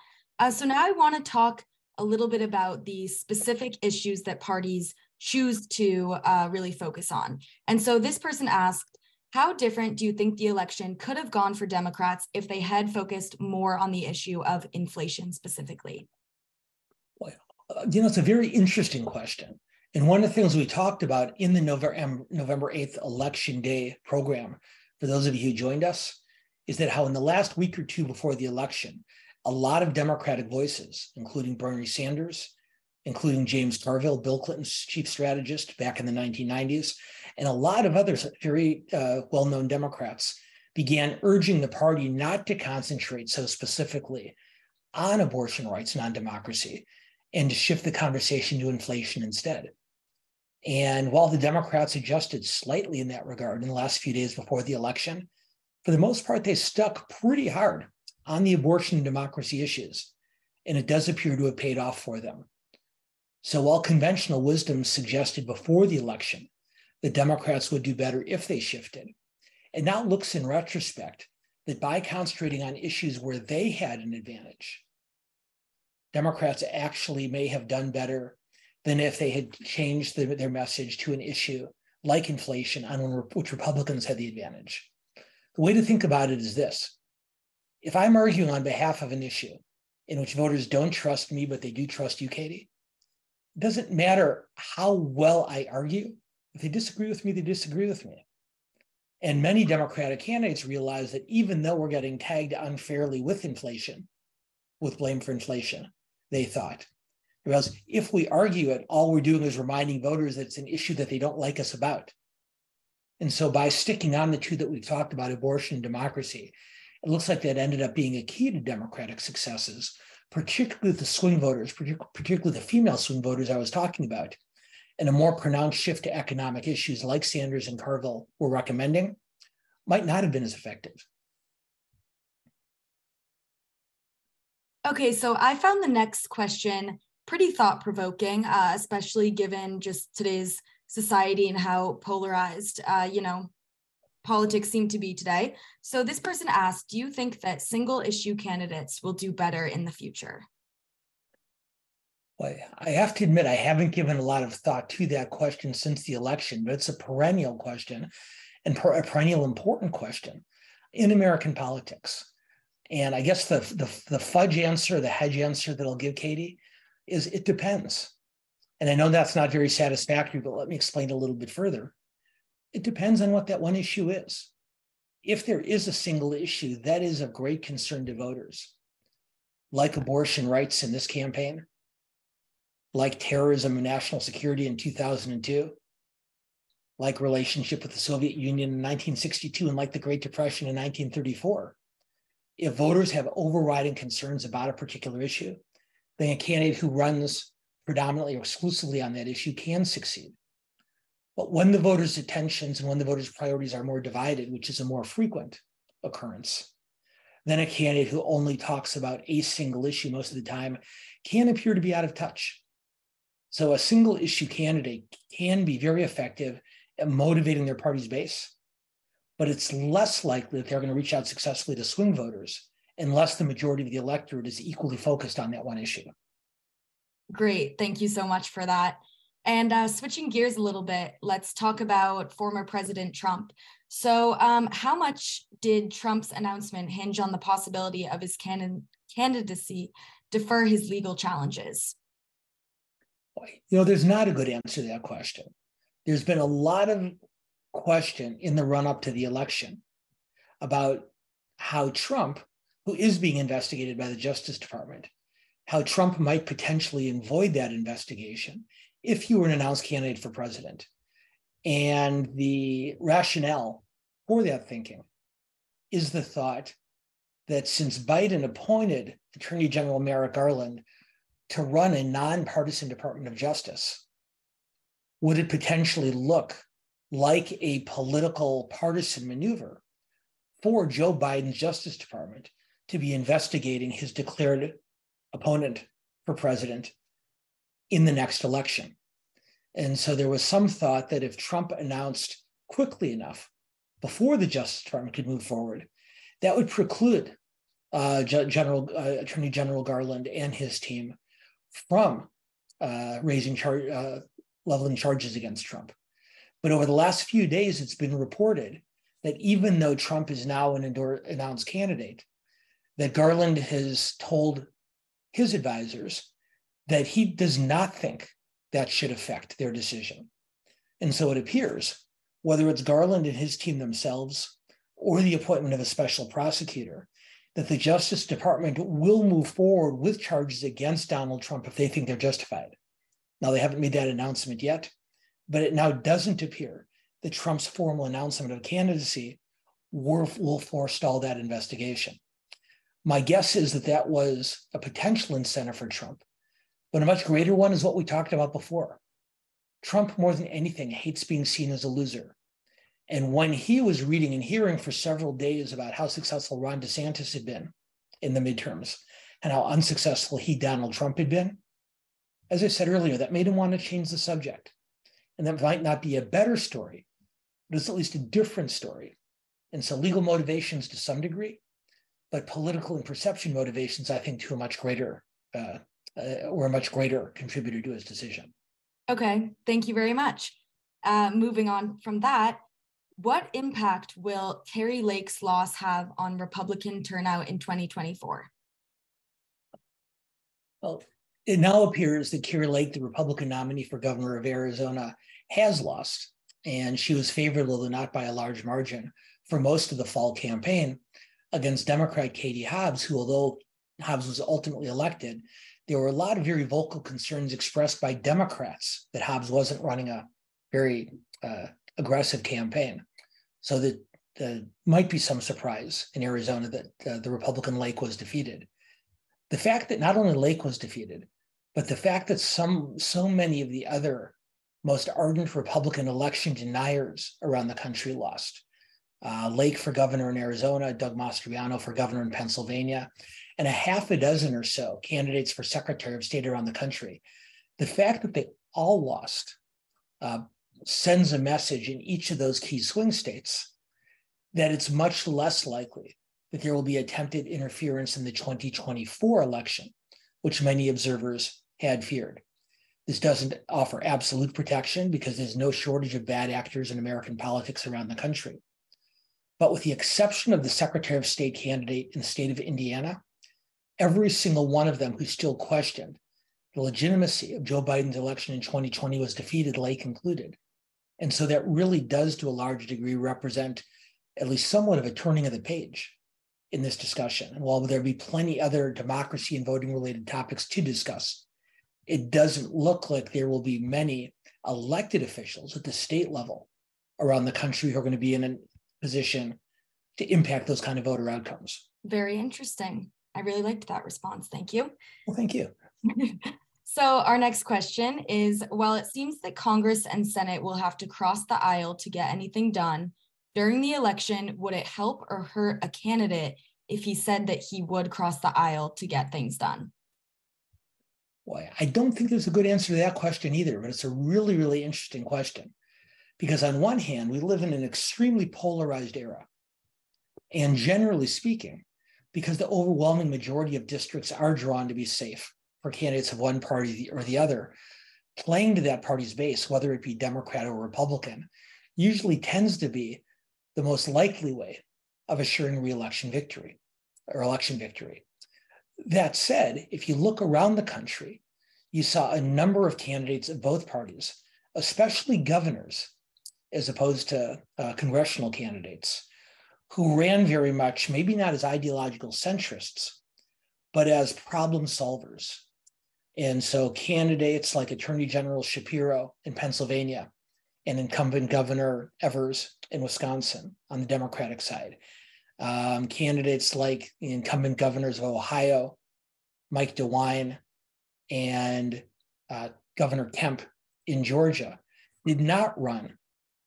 So now I want to talk a little bit about the specific issues that parties choose to really focus on. And so this person asked, how different do you think the election could have gone for Democrats if they had focused more on the issue of inflation specifically? Well, it's a very interesting question. And one of the things we talked about in the November 8th Election Day program, for those of you who joined us, is that how in the last week or two before the election, a lot of Democratic voices, including Bernie Sanders, including James Carville, Bill Clinton's chief strategist back in the 1990s, and a lot of others, very well-known Democrats, began urging the party not to concentrate so specifically on abortion rights, non-democracy, and to shift the conversation to inflation instead. And while the Democrats adjusted slightly in that regard in the last few days before the election, for the most part, they stuck pretty hard on the abortion and democracy issues, and it does appear to have paid off for them. So while conventional wisdom suggested before the election that Democrats would do better if they shifted, it now looks in retrospect that by concentrating on issues where they had an advantage, Democrats actually may have done better than if they had changed their message to an issue like inflation on which Republicans had the advantage. The way to think about it is this. If I'm arguing on behalf of an issue in which voters don't trust me, but they do trust you, Katie, it doesn't matter how well I argue. If they disagree with me, they disagree with me. And many Democratic candidates realize that even though we're getting tagged unfairly with inflation, with blame for inflation, they thought, whereas if we argue it, all we're doing is reminding voters that it's an issue that they don't like us about. And so by sticking on the two that we've talked about, abortion and democracy, it looks like that ended up being a key to Democratic successes, particularly the swing voters, particularly the female swing voters I was talking about, and a more pronounced shift to economic issues like Sanders and Carville were recommending might not have been as effective. Okay, so I found the next question pretty thought-provoking, especially given just today's society and how polarized, politics seem to be today. So this person asked, do you think that single issue candidates will do better in the future? Well, I have to admit, I haven't given a lot of thought to that question since the election, but it's a perennial question and a perennial important question in American politics. And I guess the fudge answer, the hedge answer that I'll give Katie is it depends. And I know that's not very satisfactory, but let me explain a little bit further. It depends on what that one issue is. If there is a single issue that is of great concern to voters, like abortion rights in this campaign, like terrorism and national security in 2002, like relationship with the Soviet Union in 1962, and like the Great Depression in 1934, if voters have overriding concerns about a particular issue, then a candidate who runs predominantly or exclusively on that issue can succeed. But when the voters' attentions and when the voters' priorities are more divided, which is a more frequent occurrence, then a candidate who only talks about a single issue most of the time can appear to be out of touch. So a single issue candidate can be very effective at motivating their party's base, but it's less likely that they're going to reach out successfully to swing voters unless the majority of the electorate is equally focused on that one issue. Great. Thank you so much for that. And switching gears a little bit, let's talk about former President Trump. So how much did Trump's announcement hinge on the possibility of his candidacy defer his legal challenges? There's not a good answer to that question. There's been a lot of question in the run-up to the election about how Trump, who is being investigated by the Justice Department, how Trump might potentially avoid that investigation if he were an announced candidate for president. And the rationale for that thinking is the thought that since Biden appointed Attorney General Merrick Garland to run a nonpartisan Department of Justice, would it potentially look like a political partisan maneuver for Joe Biden's Justice Department to be investigating his declared opponent for president in the next election? And so there was some thought that if Trump announced quickly enough before the Justice Department could move forward, that would preclude Attorney General Garland and his team from leveling charges against Trump. But over the last few days, it's been reported that even though Trump is now an announced candidate, that Garland has told his advisors that he does not think that should affect their decision. And so it appears, whether it's Garland and his team themselves or the appointment of a special prosecutor, that the Justice Department will move forward with charges against Donald Trump if they think they're justified. Now, they haven't made that announcement yet, but it now doesn't appear that Trump's formal announcement of candidacy will forestall that investigation. My guess is that that was a potential incentive for Trump, but a much greater one is what we talked about before. Trump, more than anything, hates being seen as a loser. And when he was reading and hearing for several days about how successful Ron DeSantis had been in the midterms and how unsuccessful Donald Trump had been, as I said earlier, that made him want to change the subject. And that might not be a better story, but it's at least a different story. And so legal motivations to some degree, but political and perception motivations, I think, to a much greater contributor to his decision. Okay, thank you very much. Moving on from that, what impact will Kari Lake's loss have on Republican turnout in 2024? Well, it now appears that Kari Lake, the Republican nominee for governor of Arizona, has lost, and she was favored, although not by a large margin, for most of the fall campaign against Democrat Katie Hobbs, who, although Hobbs was ultimately elected, there were a lot of very vocal concerns expressed by Democrats that Hobbs wasn't running a very aggressive campaign. So that there might be some surprise in Arizona that the Republican Lake was defeated. The fact that not only Lake was defeated, but the fact that so many of the other most ardent Republican election deniers around the country lost. Lake for governor in Arizona, Doug Mastriano for governor in Pennsylvania, and a half a dozen or so candidates for Secretary of State around the country. The fact that they all lost sends a message in each of those key swing states that it's much less likely that there will be attempted interference in the 2024 election, which many observers had feared. This doesn't offer absolute protection because there's no shortage of bad actors in American politics around the country. But with the exception of the Secretary of State candidate in the state of Indiana, every single one of them who still questioned the legitimacy of Joe Biden's election in 2020 was defeated, Lake included. And so that really does, to a large degree, represent at least somewhat of a turning of the page in this discussion. And while there be plenty other democracy and voting related topics to discuss, it doesn't look like there will be many elected officials at the state level around the country who are going to be in a position to impact those kind of voter outcomes. Very interesting. I really liked that response. Thank you. Well, thank you. So our next question is, while it seems that Congress and Senate will have to cross the aisle to get anything done, during the election, would it help or hurt a candidate if he said that he would cross the aisle to get things done? Boy, I don't think there's a good answer to that question either, but it's a really, really interesting question. Because on one hand, we live in an extremely polarized era. And generally speaking, because the overwhelming majority of districts are drawn to be safe for candidates of one party or the other, playing to that party's base, whether it be Democrat or Republican, usually tends to be the most likely way of assuring re-election victory or election victory. That said, if you look around the country, you saw a number of candidates of both parties, especially governors, as opposed to congressional candidates, who ran very much, maybe not as ideological centrists, but as problem solvers. And so candidates like Attorney General Shapiro in Pennsylvania and incumbent Governor Evers in Wisconsin on the Democratic side, candidates like the incumbent governors of Ohio, Mike DeWine, and Governor Kemp in Georgia, did not run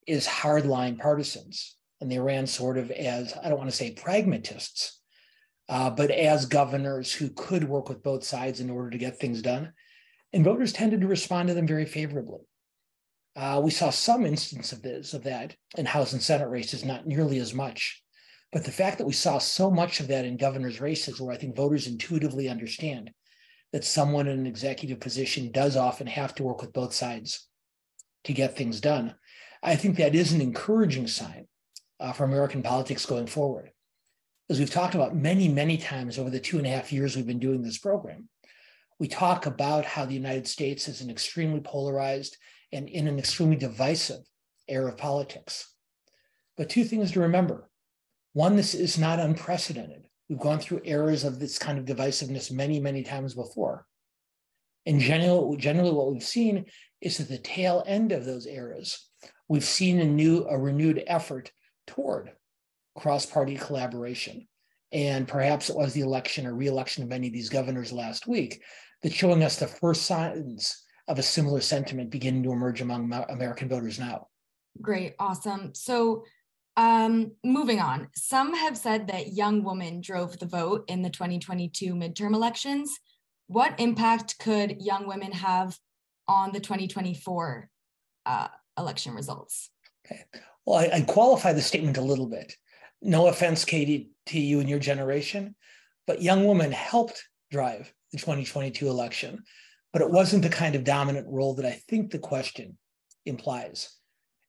as hardline partisans. And they ran sort of as, I don't want to say pragmatists, but as governors who could work with both sides in order to get things done. And voters tended to respond to them very favorably. We saw some instance of that in House and Senate races, not nearly as much. But the fact that we saw so much of that in governor's races, where I think voters intuitively understand that someone in an executive position does often have to work with both sides to get things done, I think that is an encouraging sign for American politics going forward. As we've talked about many, many times over the 2.5 years we've been doing this program, we talk about how the United States is an extremely polarized and in an extremely divisive era of politics. But two things to remember. One, this is not unprecedented. We've gone through eras of this kind of divisiveness many, many times before. And generally what we've seen is at the tail end of those eras, we've seen a renewed effort toward cross-party collaboration. And perhaps it was the election or re-election of many of these governors last week that's showing us the first signs of a similar sentiment beginning to emerge among American voters now. Great, awesome. So moving on, some have said that young women drove the vote in the 2022 midterm elections. What impact could young women have on the 2024 election results? Okay. Well, I qualify the statement a little bit. No offense, Katie, to you and your generation, but young women helped drive the 2022 election, but it wasn't the kind of dominant role that I think the question implies.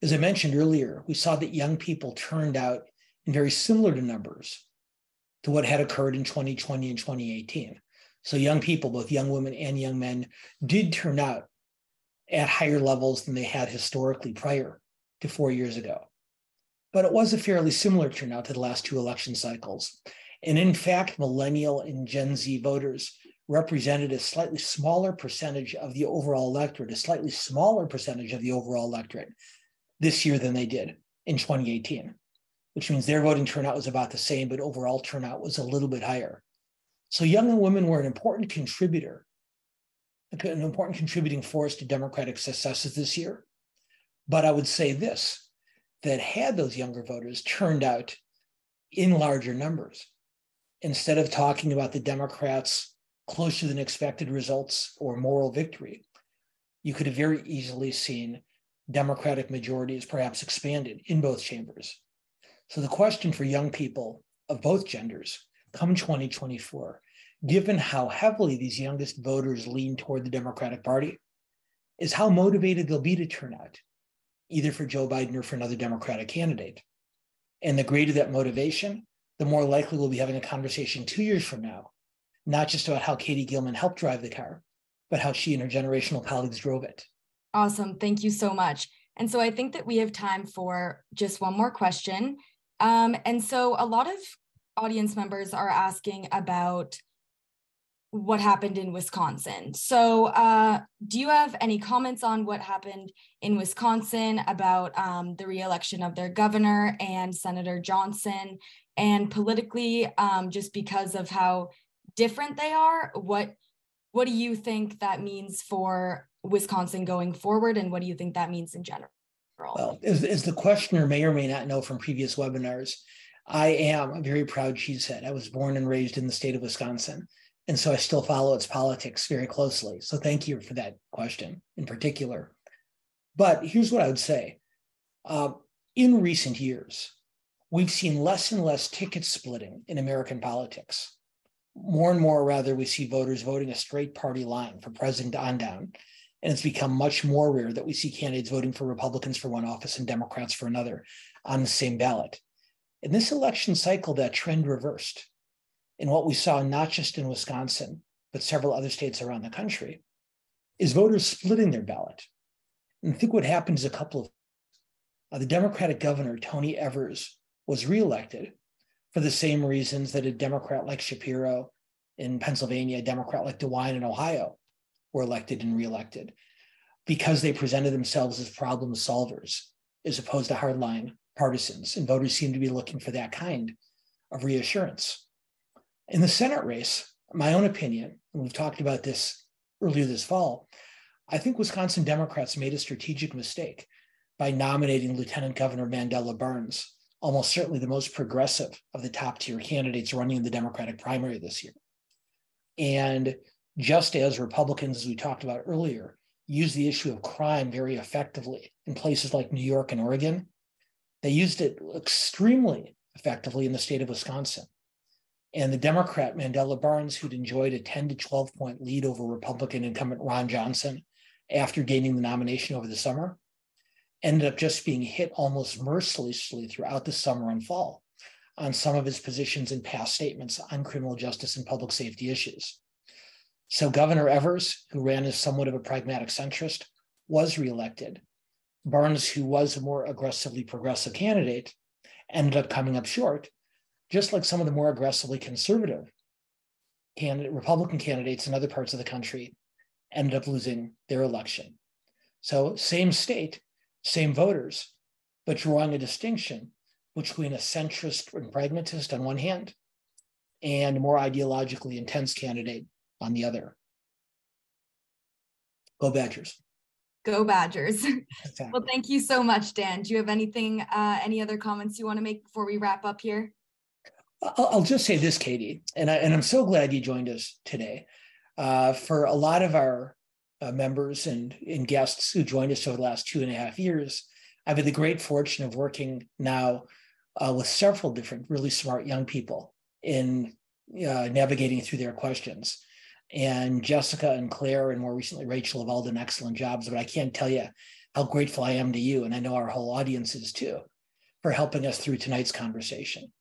As I mentioned earlier, we saw that young people turned out in very similar to numbers to what had occurred in 2020 and 2018. So young people, both young women and young men, did turn out at higher levels than they had historically prior to 4 years ago. But it was a fairly similar turnout to the last two election cycles. And in fact, millennial and Gen Z voters represented a slightly smaller percentage of the overall electorate, this year than they did in 2018, which means their voting turnout was about the same, but overall turnout was a little bit higher. So young women were an important contributing force to Democratic successes this year. But I would say this, that had those younger voters turned out in larger numbers, instead of talking about the Democrats' closer than expected results or moral victory, you could have very easily seen Democratic majorities perhaps expanded in both chambers. So the question for young people of both genders come 2024, given how heavily these youngest voters lean toward the Democratic Party, is how motivated they'll be to turn out, either for Joe Biden or for another Democratic candidate. And the greater that motivation, the more likely we'll be having a conversation 2 years from now, not just about how Katie Gilman helped drive the car, but how she and her generational colleagues drove it. Awesome. Thank you so much. And so I think that we have time for just one more question. And so a lot of audience members are asking about what happened in Wisconsin. So do you have any comments on what happened in Wisconsin about the re-election of their governor and Senator Johnson? And politically, just because of how different they are, what do you think that means for Wisconsin going forward? And what do you think that means in general? Well, as the questioner may or may not know from previous webinars, I am a very proud cheesehead. I was born and raised in the state of Wisconsin, and so I still follow its politics very closely. So thank you for that question in particular. But here's what I would say. In recent years, we've seen less and less ticket splitting in American politics. More and more, rather, we see voters voting a straight party line from president on down. And it's become much more rare that we see candidates voting for Republicans for one office and Democrats for another on the same ballot. In this election cycle, that trend reversed. And what we saw, not just in Wisconsin, but several other states around the country, is voters splitting their ballot. And I think what happened is a couple of the Democratic governor, Tony Evers, was reelected for the same reasons that a Democrat like Shapiro in Pennsylvania, a Democrat like DeWine in Ohio were elected and reelected, because they presented themselves as problem solvers as opposed to hardline partisans. And voters seem to be looking for that kind of reassurance. In the Senate race, my own opinion, and we've talked about this earlier this fall, I think Wisconsin Democrats made a strategic mistake by nominating Lieutenant Governor Mandela Barnes, almost certainly the most progressive of the top tier candidates running in the Democratic primary this year. And just as Republicans, as we talked about earlier, use the issue of crime very effectively in places like New York and Oregon, they used it extremely effectively in the state of Wisconsin. And the Democrat Mandela Barnes, who'd enjoyed a 10 to 12 point lead over Republican incumbent Ron Johnson after gaining the nomination over the summer, ended up just being hit almost mercilessly throughout the summer and fall on some of his positions and past statements on criminal justice and public safety issues. So Governor Evers, who ran as somewhat of a pragmatic centrist, was reelected. Barnes, who was a more aggressively progressive candidate, ended up coming up short, just like some of the more aggressively conservative Republican candidates in other parts of the country ended up losing their election. So same state, same voters, but drawing a distinction between a centrist and pragmatist on one hand and a more ideologically intense candidate on the other. Go Badgers. Go Badgers. Exactly. Well, thank you so much, Dan. Do you have anything, any other comments you want to make before we wrap up here? I'll just say this, Katie, and I'm so glad you joined us today. For a lot of our members and guests who joined us over the last 2.5 years, I've had the great fortune of working now with several different really smart young people in navigating through their questions. And Jessica and Claire, and more recently Rachel, have all done excellent jobs. But I can't tell you how grateful I am to you, and I know our whole audience is too, for helping us through tonight's conversation.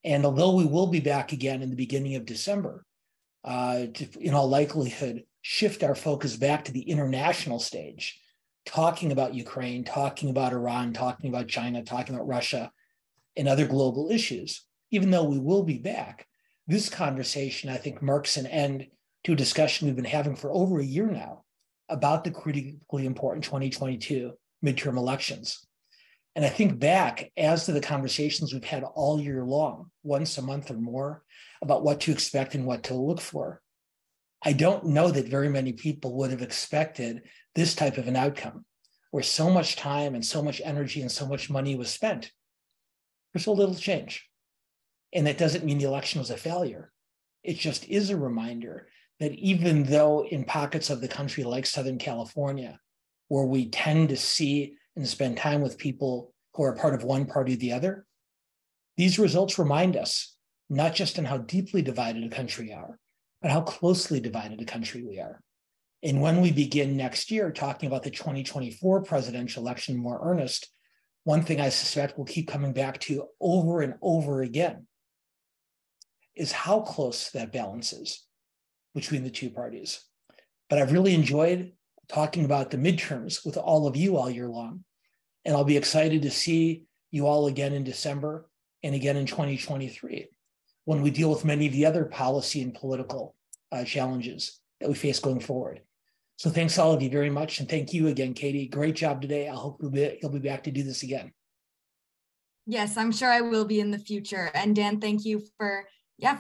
And although we will be back again in the beginning of December, to, in all likelihood, shift our focus back to the international stage, talking about Ukraine, talking about Iran, talking about China, talking about Russia, and other global issues, even though we will be back, this conversation, I think, marks an end to a discussion we've been having for over a year now about the critically important 2022 midterm elections. And I think back as to the conversations we've had all year long, once a month or more, about what to expect and what to look for. I don't know that very many people would have expected this type of an outcome, where so much time and so much energy and so much money was spent for so little change. And that doesn't mean the election was a failure. It just is a reminder that even though in pockets of the country like Southern California, where we tend to see and spend time with people who are part of one party or the other, these results remind us not just on how deeply divided a country we are, but how closely divided a country we are. And when we begin next year talking about the 2024 presidential election more earnest, one thing I suspect we'll keep coming back to over and over again is how close that balance is between the two parties. But I've really enjoyed talking about the midterms with all of you all year long. And I'll be excited to see you all again in December and again in 2023, when we deal with many of the other policy and political challenges that we face going forward. So thanks all of you very much. And thank you again, Katie. Great job today. I hope you'll be back to do this again. Yes, I'm sure I will be in the future. And Dan, thank you for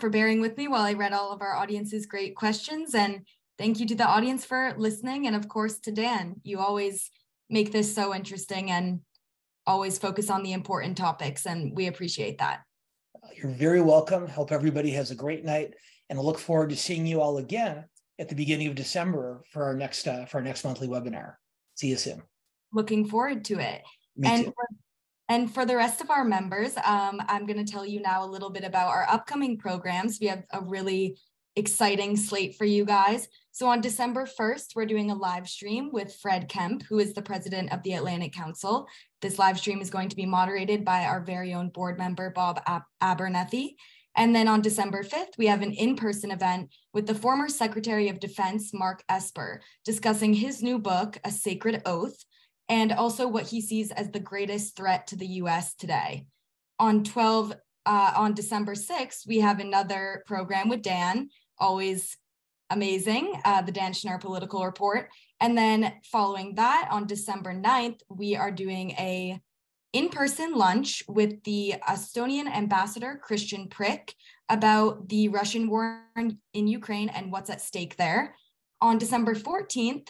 bearing with me while I read all of our audience's great questions. And thank you to the audience for listening. And of course to Dan, you always make this so interesting and always focus on the important topics. And we appreciate that. You're very welcome. Hope everybody has a great night, and I look forward to seeing you all again at the beginning of December for our next monthly webinar. See you soon. Looking forward to it. Me too. And for the rest of our members, I'm going to tell you now a little bit about our upcoming programs. We have a really exciting slate for you guys. So on December 1st, we're doing a live stream with Fred Kemp, who is the president of the Atlantic Council. This live stream is going to be moderated by our very own board member, Bob Abernethy. And then on December 5th, we have an in-person event with the former Secretary of Defense, Mark Esper, discussing his new book, A Sacred Oath, and also what he sees as the greatest threat to the US today. On December 6th, we have another program with Dan, always amazing, the Dan Schnur Political Report. And then following that, on December 9th, we are doing a in-person lunch with the Estonian ambassador, Christian Prick, about the Russian war in Ukraine and what's at stake there. On December 14th,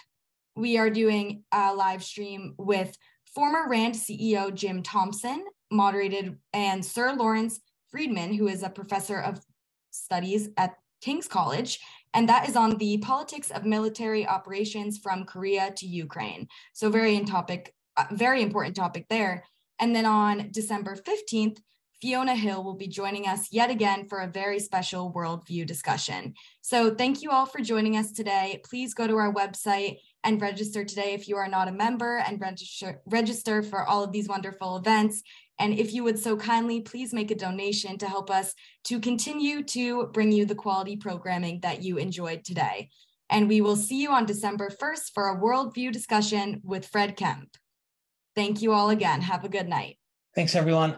we are doing a live stream with former RAND CEO Jim Thompson, moderated, and Sir Lawrence Friedman, who is a professor of studies at King's College, and that is on the politics of military operations from Korea to Ukraine. So very important topic there. And then on December 15th, Fiona Hill will be joining us yet again for a very special worldview discussion. So thank you all for joining us today. Please go to our website and register today if you are not a member, and register for all of these wonderful events. And if you would so kindly, please make a donation to help us to continue to bring you the quality programming that you enjoyed today. And we will see you on December 1st for a worldview discussion with Fred Kemp. Thank you all again. Have a good night. Thanks, everyone.